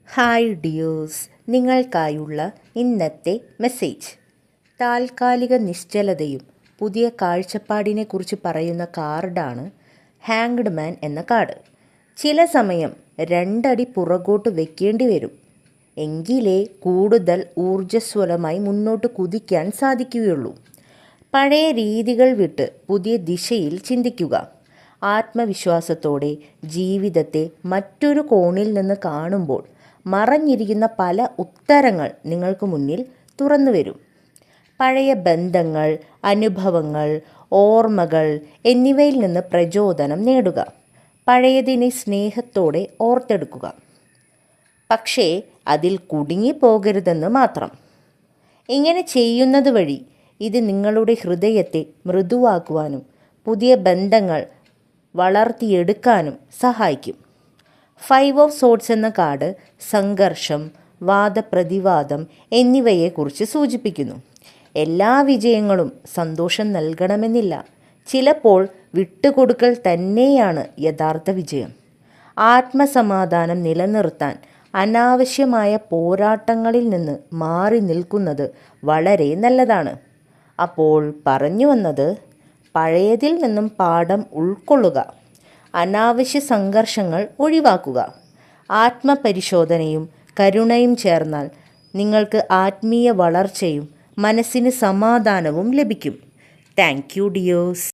Hi dears, നിങ്ങൾക്കായുള്ള ഇന്നത്തെ message. താൽക്കാലിക നിശ്ചലതയും പുതിയ കാഴ്ചപ്പാടിനെക്കുറിച്ച് പറയുന്ന കാർഡാണ് ഹാങ്ഡ് മാൻ എന്ന കാർഡ്. ചില സമയം 2 അടി പുറകോട്ട് വെക്കേണ്ടി വരും, എങ്കിലേ കൂടുതൽ ഊർജ്ജസ്വലമായി മുന്നോട്ട് കുതിക്കാൻ സാധിക്കുകയുള്ളൂ. പഴയ രീതികൾ വിട്ട് പുതിയ ദിശയിൽ ചിന്തിക്കുക. ആത്മവിശ്വാസത്തോടെ ജീവിതത്തെ മറ്റൊരു കോണിൽ നിന്ന് കാണുമ്പോൾ മറഞ്ഞിരിക്കുന്ന പല ഉത്തരങ്ങൾ നിങ്ങൾക്ക് മുന്നിൽ തുറന്നു വരും. പഴയ ബന്ധങ്ങൾ, അനുഭവങ്ങൾ, ഓർമ്മകൾ എന്നിവയിൽ നിന്ന് പ്രചോദനം നേടുക. പഴയതിനെ സ്നേഹത്തോടെ ഓർത്തെടുക്കുക, പക്ഷേ അതിൽ കുടുങ്ങിപ്പോകരുതെന്ന് മാത്രം. ഇങ്ങനെ ചെയ്യുന്നത് വഴി ഇത് നിങ്ങളുടെ ഹൃദയത്തെ മൃദുവാക്കുവാനും പുതിയ ബന്ധങ്ങൾ വളർത്തിയെടുക്കാനും സഹായിക്കും. 5 ഓഫ് സോഡ്സ് എന്ന കാർഡ് സംഘർഷം, വാദപ്രതിവാദം എന്നിവയെക്കുറിച്ച് സൂചിപ്പിക്കുന്നു. എല്ലാ വിജയങ്ങളും സന്തോഷം നൽകണമെന്നില്ല. ചിലപ്പോൾ വിട്ടുകൊടുക്കൽ തന്നെയാണ് യഥാർത്ഥ വിജയം. ആത്മസമാധാനം നിലനിർത്താൻ അനാവശ്യമായ പോരാട്ടങ്ങളിൽ നിന്ന് മാറി നിൽക്കുന്നത് വളരെ നല്ലതാണ്. അപ്പോൾ പറഞ്ഞു വന്നത്, പഴയതിൽ നിന്നും പാഠം ഉൾക്കൊള്ളുക, അനാവശ്യ സംഘർഷങ്ങൾ ഒഴിവാക്കുക. ആത്മപരിശോധനയും കരുണയും ചേർന്നാൽ നിങ്ങൾക്ക് ആത്മീയ വളർച്ചയും മനസ്സിന് സമാധാനവും ലഭിക്കും. Thank you dears.